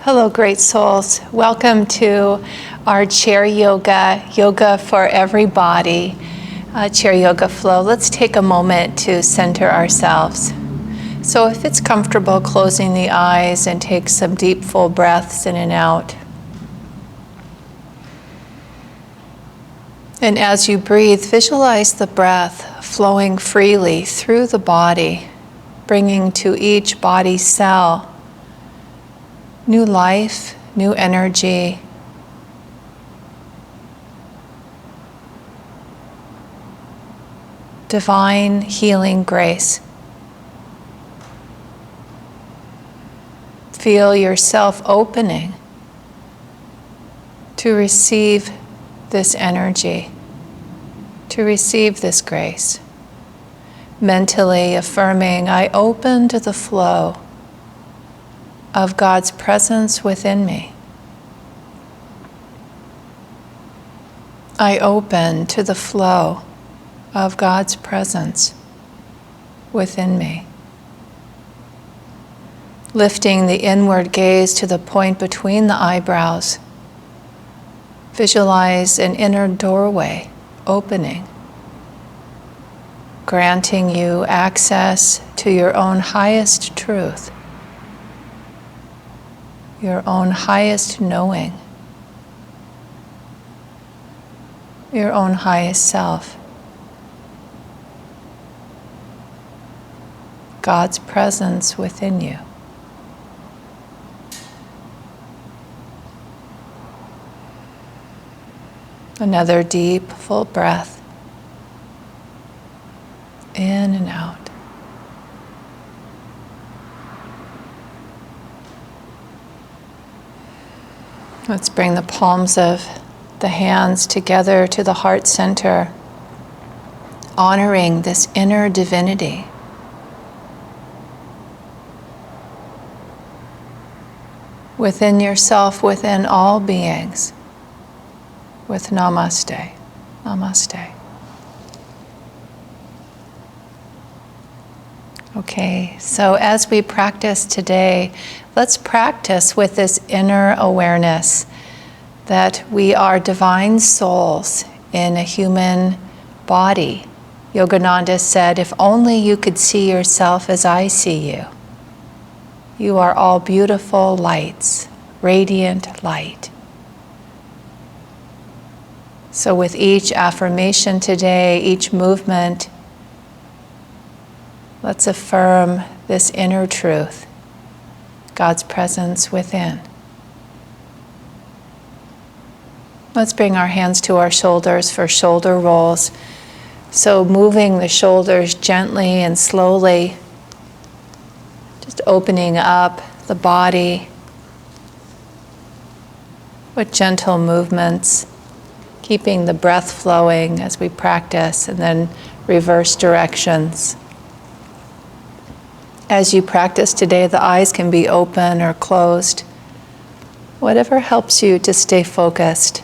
Hello, great souls. Welcome to our chair yoga, yoga for everybody, chair yoga flow. Let's take a moment to center ourselves. So if it's comfortable, closing the eyes and take some deep, full breaths in and out. And as you breathe, visualize the breath flowing freely through the body, bringing to each body cell new life, new energy, divine healing grace. Feel yourself opening to receive this energy, to receive this grace. Mentally affirming, I open to the flow of God's presence within me. I open to the flow of God's presence within me. Lifting the inward gaze to the point between the eyebrows. Visualize an inner doorway opening, granting you access to your own highest truth, your own highest knowing, your own highest self. God's presence within you. Another deep, full breath, in and out. Let's bring the palms of the hands together to the heart center, honoring this inner divinity. Within yourself, within all beings, with Namaste. Namaste. Okay, so as we practice today, let's practice with this inner awareness that we are divine souls in a human body. Yogananda said, if only you could see yourself as I see you. You are all beautiful lights, radiant light. So with each affirmation today, each movement, let's affirm this inner truth, God's presence within. Let's bring our hands to our shoulders for shoulder rolls. So moving the shoulders gently and slowly, just opening up the body with gentle movements, keeping the breath flowing as we practice, and then reverse directions. As you practice today, the eyes can be open or closed. Whatever helps you to stay focused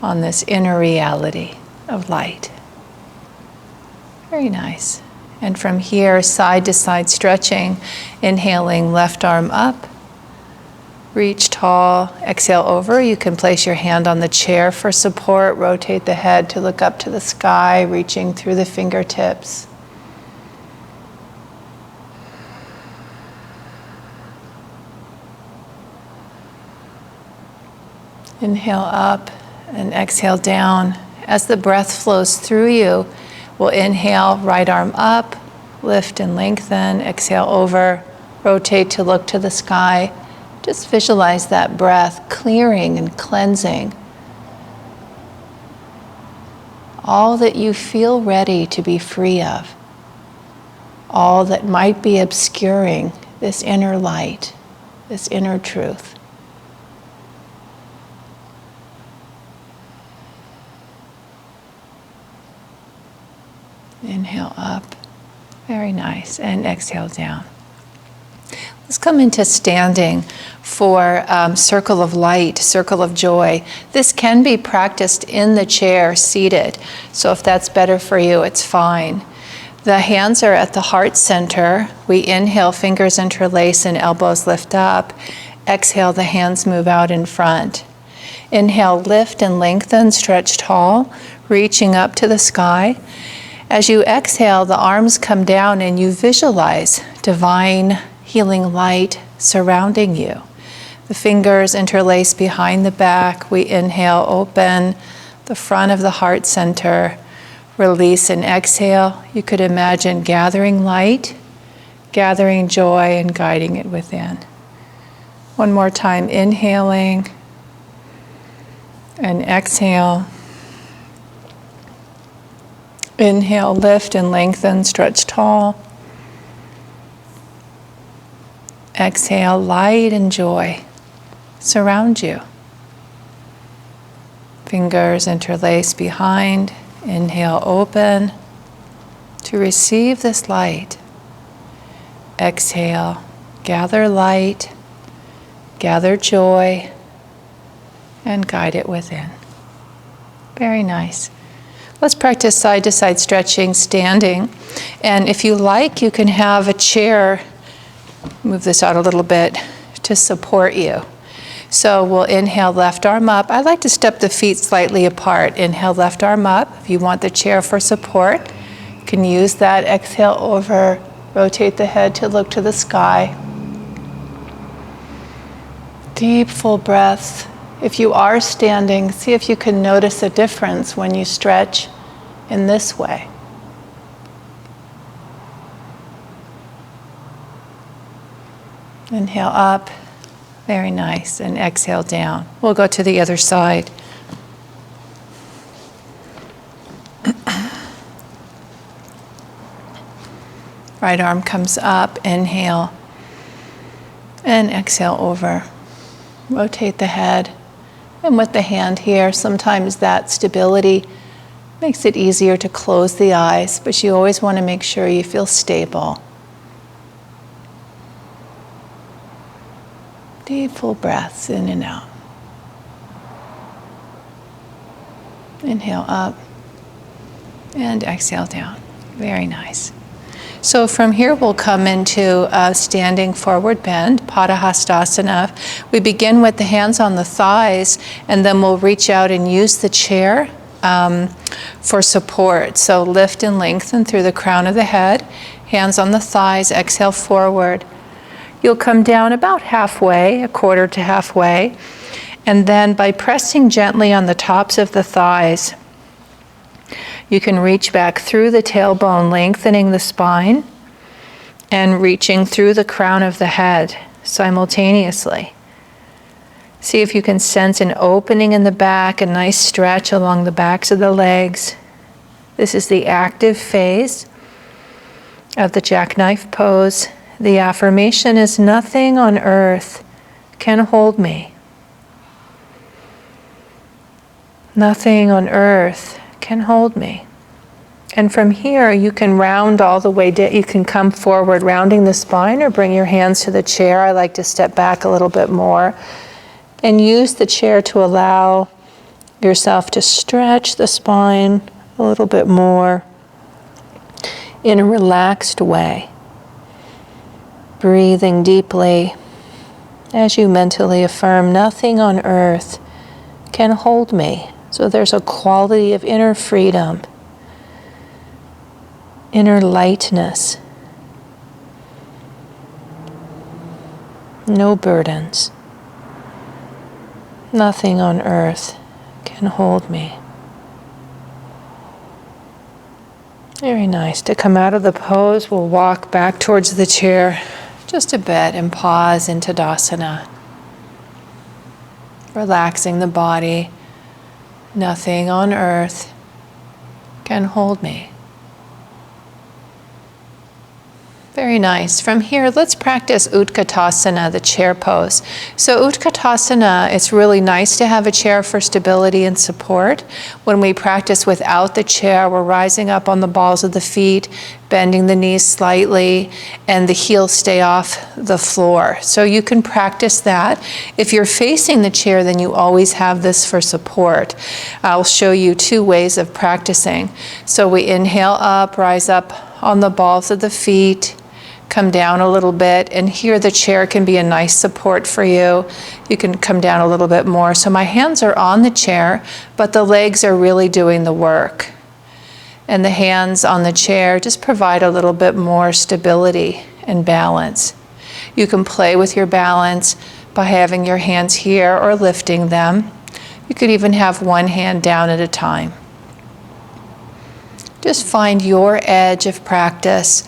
on this inner reality of light. Very nice. And from here, side to side stretching, inhaling left arm up, reach tall, exhale over. You can place your hand on the chair for support, rotate the head to look up to the sky, reaching through the fingertips. Inhale up and exhale down. As the breath flows through you, we'll inhale, right arm up, lift and lengthen, exhale over, rotate to look to the sky. Just visualize that breath clearing and cleansing all that you feel ready to be free of, all that might be obscuring this inner light, this inner truth. Inhale up, very nice, and exhale down. Let's come into standing for circle of light, circle of joy. This can be practiced in the chair, seated. So if that's better for you, it's fine. The hands are at the heart center. We inhale, fingers interlace and elbows lift up. Exhale, the hands move out in front. Inhale, lift and lengthen, stretch tall, reaching up to the sky. As you exhale, the arms come down and you visualize divine healing light surrounding you. The fingers interlace behind the back. We inhale, open the front of the heart center. Release and exhale. You could imagine gathering light, gathering joy, and guiding it within. One more time, inhaling and exhale. Inhale, lift and lengthen, stretch tall. Exhale, light and joy surround you. Fingers interlace behind. Inhale, open to receive this light. Exhale, gather light, gather joy, and guide it within. Very nice. Let's practice side-to-side stretching, standing. And if you like, you can have a chair, move this out a little bit, to support you. So we'll inhale, left arm up. I like to step the feet slightly apart. Inhale, left arm up. If you want the chair for support, you can use that. Exhale over, rotate the head to look to the sky. Deep, full breaths. If you are standing, see if you can notice a difference when you stretch in this way. Inhale up, very nice, and exhale down. We'll go to the other side. Right arm comes up, inhale, and exhale over. Rotate the head. And with the hand here, sometimes that stability makes it easier to close the eyes, but you always want to make sure you feel stable. Deep, full breaths in and out. Inhale up and exhale down. Very nice. So from here we'll come into a standing forward bend, Padahastasana. We begin with the hands on the thighs, and then we'll reach out and use the chair for support. So lift and lengthen through the crown of the head, hands on the thighs, exhale forward. You'll come down about halfway, a quarter to halfway, and then by pressing gently on the tops of the thighs, you can reach back through the tailbone, lengthening the spine, and reaching through the crown of the head simultaneously. See if you can sense an opening in the back, a nice stretch along the backs of the legs. This is the active phase of the jackknife pose. The affirmation is, nothing on earth can hold me. Nothing on earth can hold me. And from here, you can round all the way down. You can come forward, rounding the spine, or bring your hands to the chair. I like to step back a little bit more and use the chair to allow yourself to stretch the spine a little bit more in a relaxed way. Breathing deeply as you mentally affirm, nothing on earth can hold me. So there's a quality of inner freedom, inner lightness, no burdens. Nothing on earth can hold me. Very nice. To come out of the pose, we'll walk back towards the chair just a bit and pause in Tadasana. Relaxing the body. Nothing on earth can hold me. Very nice. From here, let's practice Utkatasana, the chair pose. So Utkatasana, it's really nice to have a chair for stability and support. When we practice without the chair, we're rising up on the balls of the feet, bending the knees slightly, and the heels stay off the floor. So you can practice that. If you're facing the chair, then you always have this for support. I'll show you two ways of practicing. So we inhale up, rise up on the balls of the feet, come down a little bit, and here the chair can be a nice support for you. You can come down a little bit more. So my hands are on the chair, but the legs are really doing the work. And the hands on the chair just provide a little bit more stability and balance. You can play with your balance by having your hands here or lifting them. You could even have one hand down at a time. Just find your edge of practice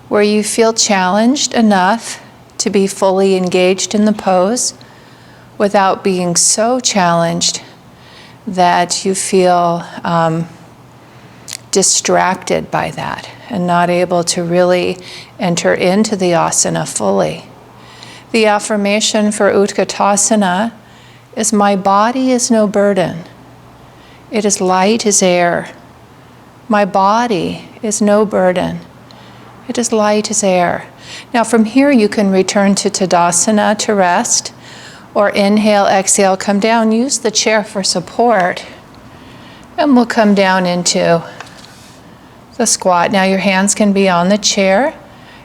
where you feel challenged enough to be fully engaged in the pose without being so challenged that you feel distracted by that and not able to really enter into the asana fully. The affirmation for Utkatasana is, my body is no burden. It is light as air. My body is no burden. It is light as air. Now from here you can return to Tadasana to rest, or inhale, exhale, come down, use the chair for support, and we'll come down into the squat. Now your hands can be on the chair.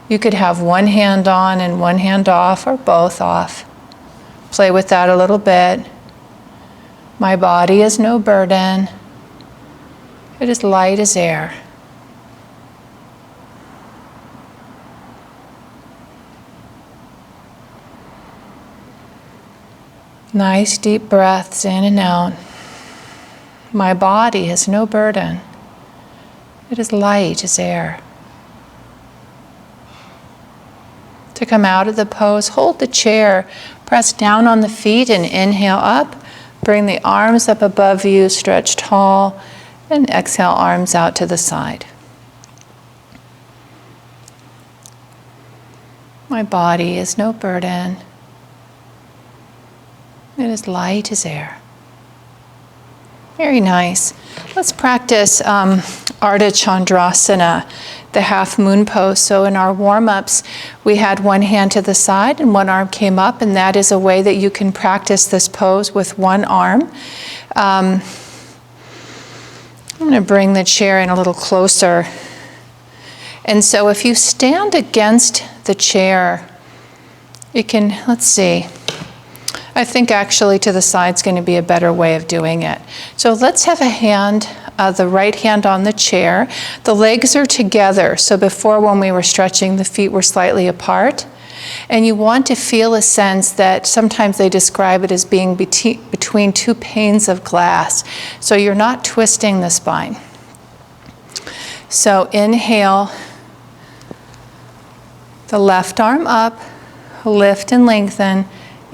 You could have one hand on and one hand off, or both off. Play with that a little bit. My body is no burden. It is light as air. Nice deep breaths in and out. My body is no burden. It is light as air. To come out of the pose, hold the chair, press down on the feet and inhale up. Bring the arms up above you, stretch tall, and exhale, arms out to the side. My body is no burden. It is light as air. Very nice. Let's practice Ardha Chandrasana, the half moon pose. So in our warm-ups, we had one hand to the side and one arm came up, and that is a way that you can practice this pose with one arm. I'm going to bring the chair in a little closer. And so if you stand against the chair, you can, let's see, I think actually to the side is going to be a better way of doing it. So let's have a hand, the right hand on the chair. The legs are together. So before, when we were stretching, the feet were slightly apart. And you want to feel a sense that sometimes they describe it as being between two panes of glass. So you're not twisting the spine. So inhale, the left arm up, lift and lengthen,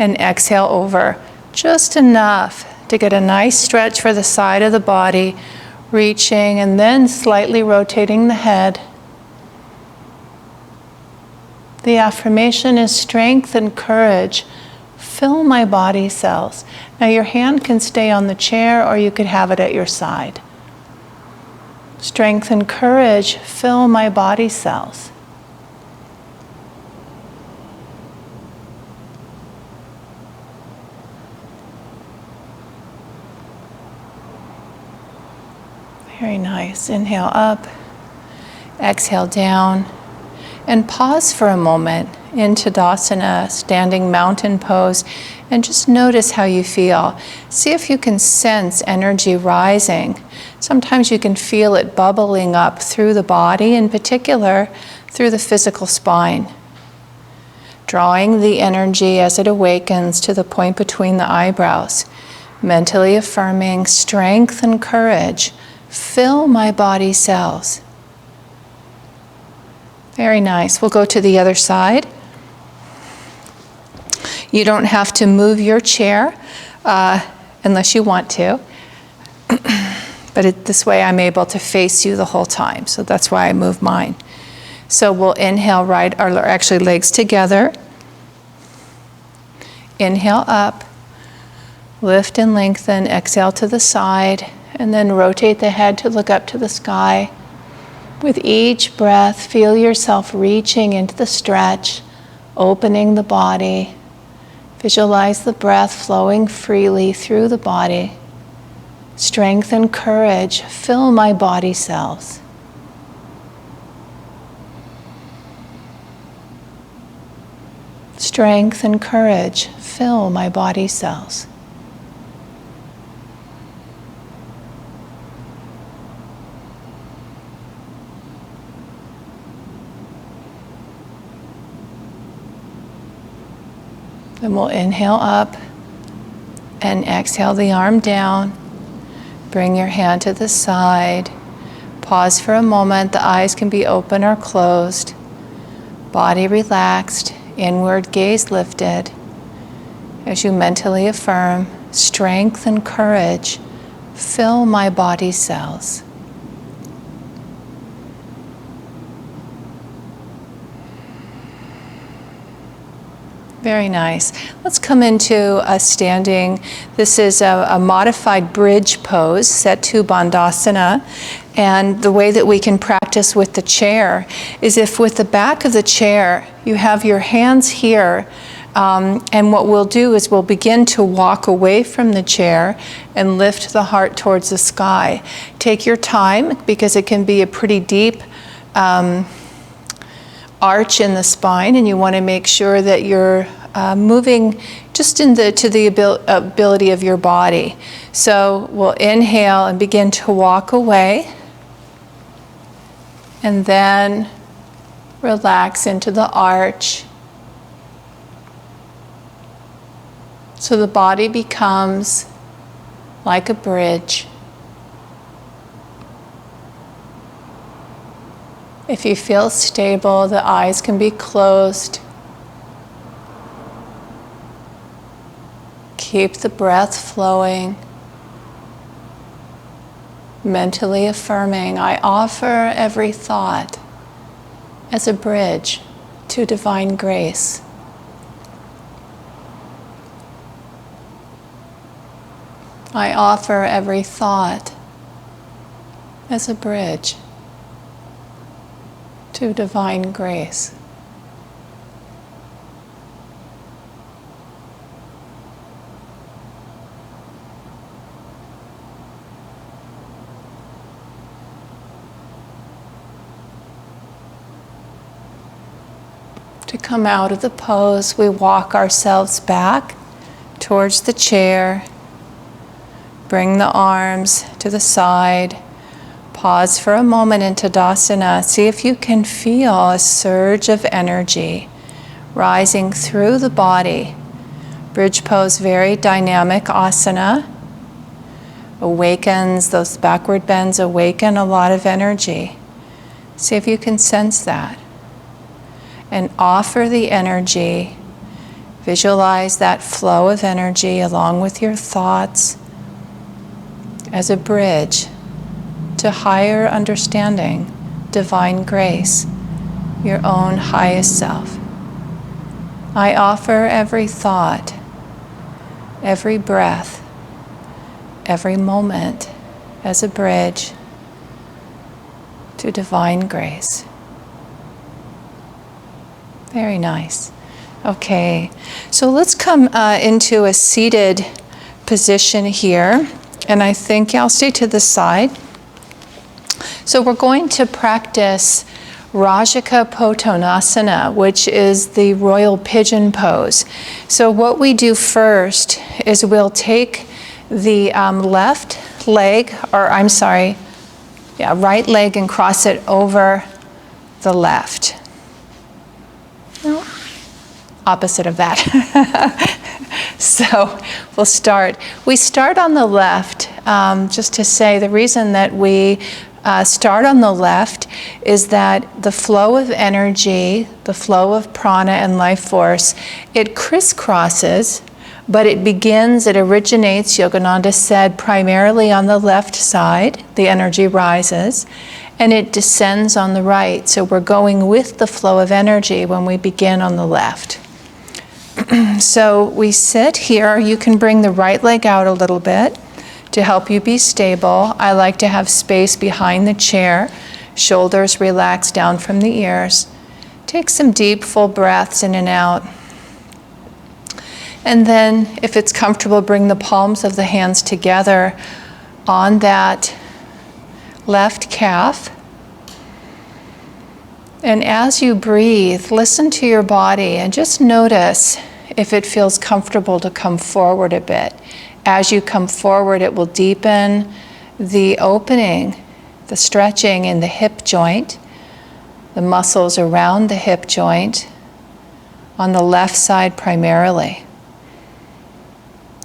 and exhale over. Just enough to get a nice stretch for the side of the body, reaching and then slightly rotating the head. The affirmation is strength and courage. Fill my body cells. Now your hand can stay on the chair or you could have it at your side. Strength and courage, fill my body cells. Very nice. Inhale up, exhale down, and pause for a moment in Tadasana, standing mountain pose, and just notice how you feel. See if you can sense energy rising. Sometimes you can feel it bubbling up through the body, in particular through the physical spine. Drawing the energy as it awakens to the point between the eyebrows, mentally affirming strength and courage. Fill my body cells. Very nice. We'll go to the other side. You don't have to move your chair unless you want to. But this way I'm able to face you the whole time. So that's why I move mine. So we'll inhale right, or actually legs together. Inhale up. Lift and lengthen. Exhale to the side. And then rotate the head to look up to the sky. With each breath, feel yourself reaching into the stretch, opening the body. Visualize the breath flowing freely through the body. Strength and courage fill my body cells. strength and courage fill my body cells. Then we'll inhale up and exhale the arm down. Bring your hand to the side. Pause for a moment. The eyes can be open or closed. Body relaxed, inward gaze lifted. As you mentally affirm, strength and courage fill my body cells. Very nice. Let's come into a standing. This is a modified bridge pose, Setu Bandhasana. And the way that we can practice with the chair is if with the back of the chair, you have your hands here, and what we'll do is we'll begin to walk away from the chair and lift the heart towards the sky. Take your time, because it can be a pretty deep arch in the spine, and you want to make sure that you're moving just to the ability of your body. So we'll inhale and begin to walk away, and then relax into the arch. So the body becomes like a bridge. If you feel stable, the eyes can be closed. Keep the breath flowing. Mentally affirming, I offer every thought as a bridge to divine grace. I offer every thought as a bridge to divine grace. To come out of the pose, we walk ourselves back towards the chair. Bring the arms to the side. Pause for a moment in Tadasana. See if you can feel a surge of energy rising through the body. Bridge pose, very dynamic asana. Awakens, those backward bends awaken a lot of energy. See if you can sense that. And offer the energy. Visualize that flow of energy along with your thoughts as a bridge to higher understanding, divine grace, your own highest self. I offer every thought, every breath, every moment as a bridge to divine grace. Very nice. Okay, so let's come into a seated position here. And I think I'll stay to the side. So we're going to practice Rajaka Pottanasana, which is the royal pigeon pose. So what we do first is we'll take the right leg and cross it over the left. No, opposite of that. So we'll start. We start on the left, just to say the reason that we start on the left is that the flow of energy, the flow of prana and life force, it crisscrosses, but it originates, Yogananda said, primarily on the left side. The energy rises, and it descends on the right. So we're going with the flow of energy when we begin on the left. So we sit here. You can bring the right leg out a little bit to help you be stable. I like to have space behind the chair, shoulders relaxed down from the ears. Take some deep, full breaths in and out. And then, if it's comfortable, bring the palms of the hands together on that left calf. And as you breathe, listen to your body and just notice if it feels comfortable to come forward a bit. As you come forward, it will deepen the opening, the stretching in the hip joint, the muscles around the hip joint, on the left side primarily.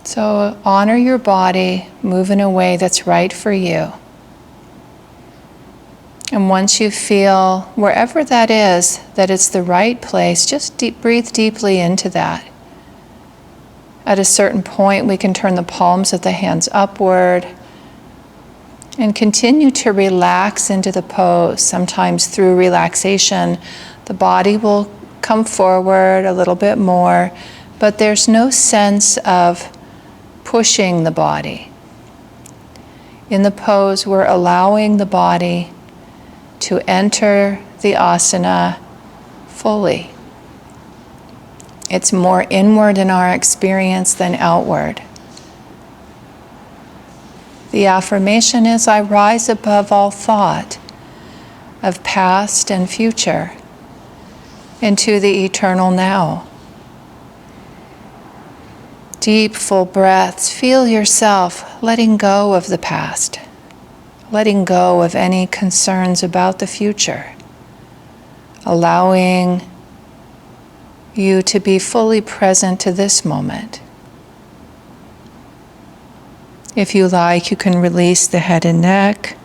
So honor your body, move in a way that's right for you. And once you feel, wherever that is, that it's the right place, just breathe deeply into that. At a certain point, we can turn the palms of the hands upward and continue to relax into the pose. Sometimes through relaxation, the body will come forward a little bit more, but there's no sense of pushing the body. In the pose, we're allowing the body to enter the asana fully. It's more inward in our experience than outward. The affirmation is, I rise above all thought of past and future into the eternal now. Deep, full breaths. Feel yourself letting go of the past, letting go of any concerns about the future, allowing you to be fully present to this moment. If you like, you can release the head and neck.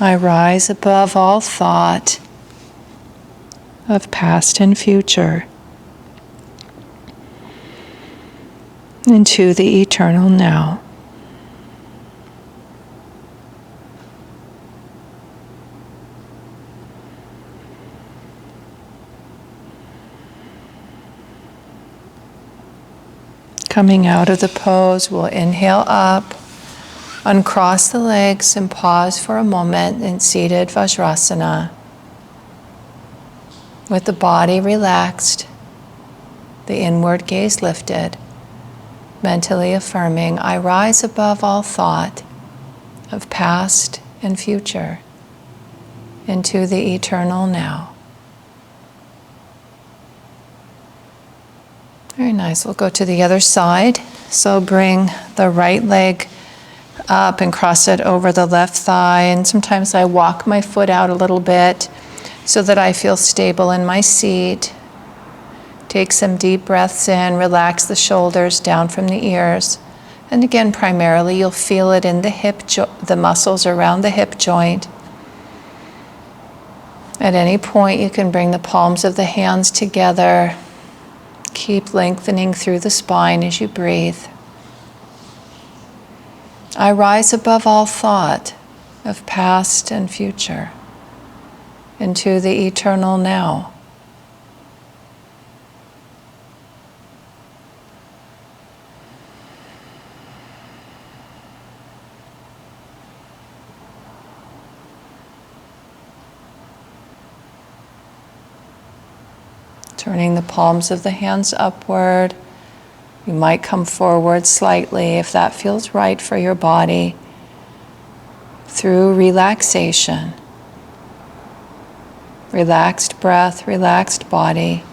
I rise above all thought of past and future into the eternal now. Coming out of the pose, we'll inhale up, uncross the legs and pause for a moment in seated Vajrasana. With the body relaxed, the inward gaze lifted, mentally affirming, I rise above all thought of past and future into the eternal now. Very nice. We'll go to the other side. So bring the right leg up and cross it over the left thigh. And sometimes I walk my foot out a little bit so that I feel stable in my seat. Take some deep breaths in, relax the shoulders down from the ears. And again, primarily you'll feel it in the the muscles around the hip joint. At any point you can bring the palms of the hands together. Keep lengthening through the spine as you breathe. I rise above all thought of past and future into the eternal now. Turning the palms of the hands upward. You might come forward slightly if that feels right for your body. Through relaxation. Relaxed breath, relaxed body.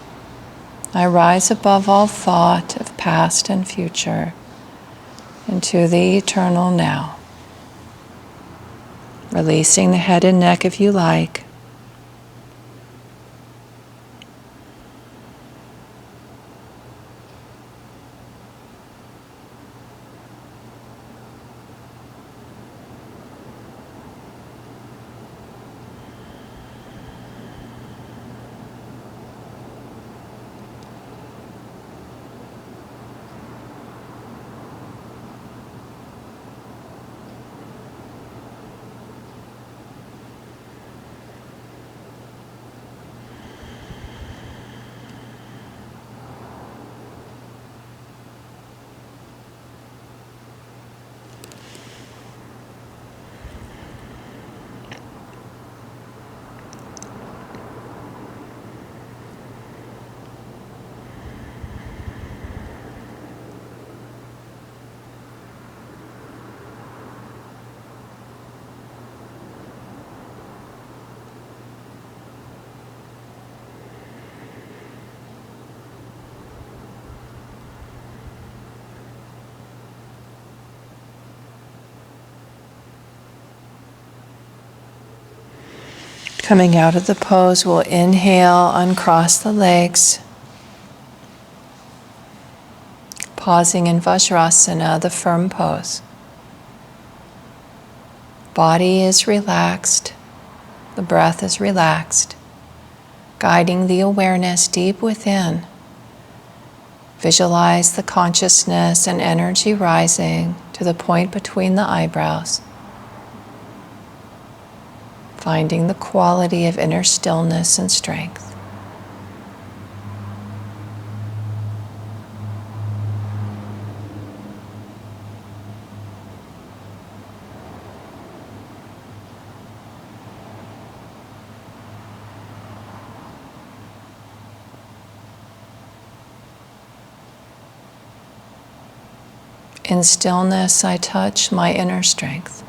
I rise above all thought of past and future into the eternal now. Releasing the head and neck if you like. Coming out of the pose, we'll inhale, uncross the legs. Pausing in Vajrasana, the firm pose. Body is relaxed, the breath is relaxed, guiding the awareness deep within. Visualize the consciousness and energy rising to the point between the eyebrows, finding the quality of inner stillness and strength. In stillness, I touch my inner strength.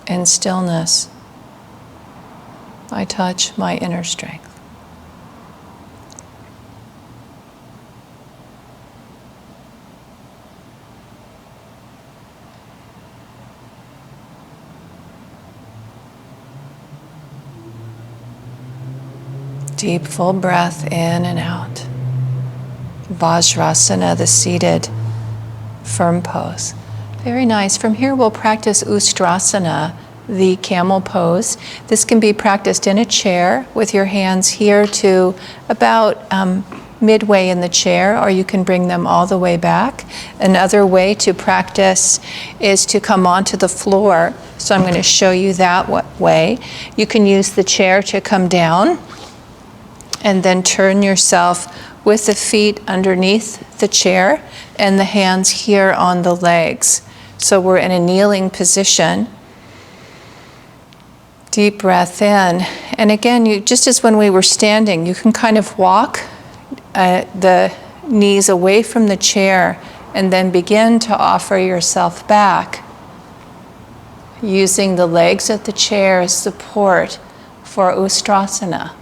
In stillness, I touch my inner strength. Deep, full breath in and out. Vajrasana, the seated, firm pose. Very nice. From here, we'll practice Ustrasana, the camel pose. This can be practiced in a chair with your hands here to about midway in the chair, or you can bring them all the way back. Another way to practice is to come onto the floor. So I'm going to show you that way. You can use the chair to come down, and then turn yourself with the feet underneath the chair and the hands here on the legs. So we're in a kneeling position. Deep breath in. And again, you, just as when we were standing, you can kind of walk the knees away from the chair and then begin to offer yourself back, using the legs of the chair as support for Ustrasana.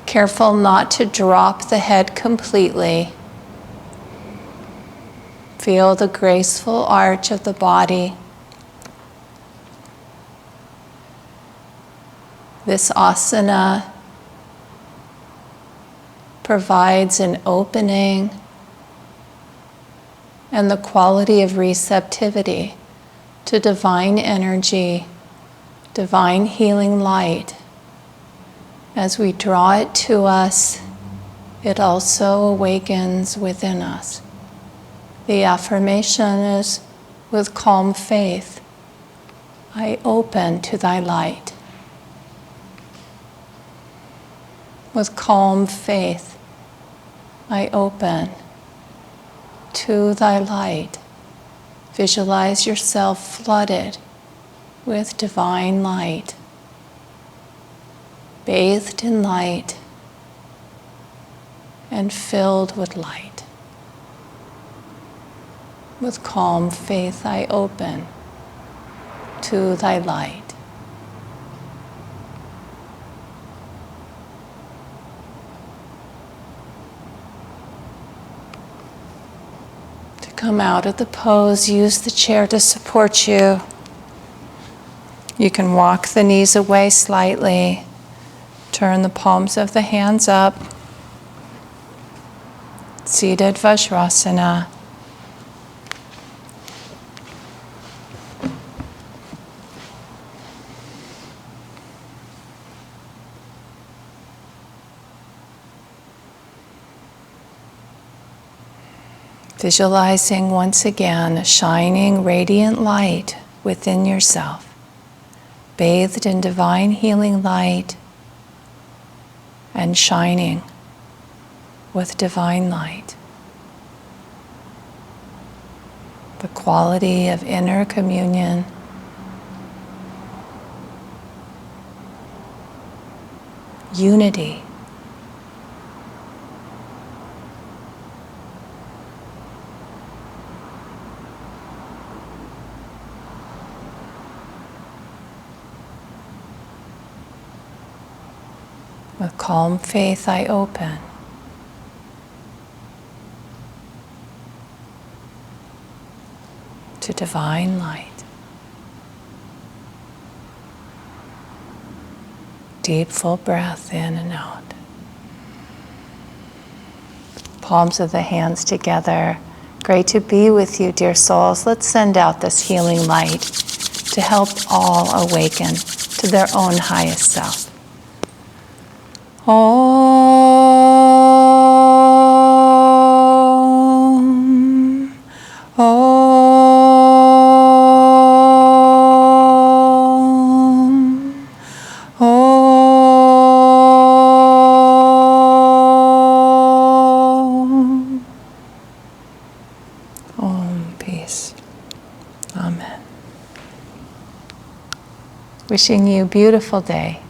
Careful not to drop the head completely. Feel the graceful arch of the body. This asana provides an opening and the quality of receptivity to divine energy, divine healing light. As we draw it to us, it also awakens within us. The affirmation is, with calm faith, I open to thy light. With calm faith, I open to thy light. Visualize yourself flooded with divine light, bathed in light and filled with light. With calm faith, I open to thy light. To come out of the pose, use the chair to support you. You can walk the knees away slightly. Turn the palms of the hands up. Seated Vajrasana. Visualizing once again a shining, radiant light within yourself, bathed in divine healing light and shining with divine light. The quality of inner communion, unity, with calm faith, I open. to divine light. Deep, full breath in and out. Palms of the hands together. Great to be with you, dear souls. Let's send out this healing light to help all awaken to their own highest self. Om. Om. Om. Om. Peace. Amen. Wishing you a beautiful day.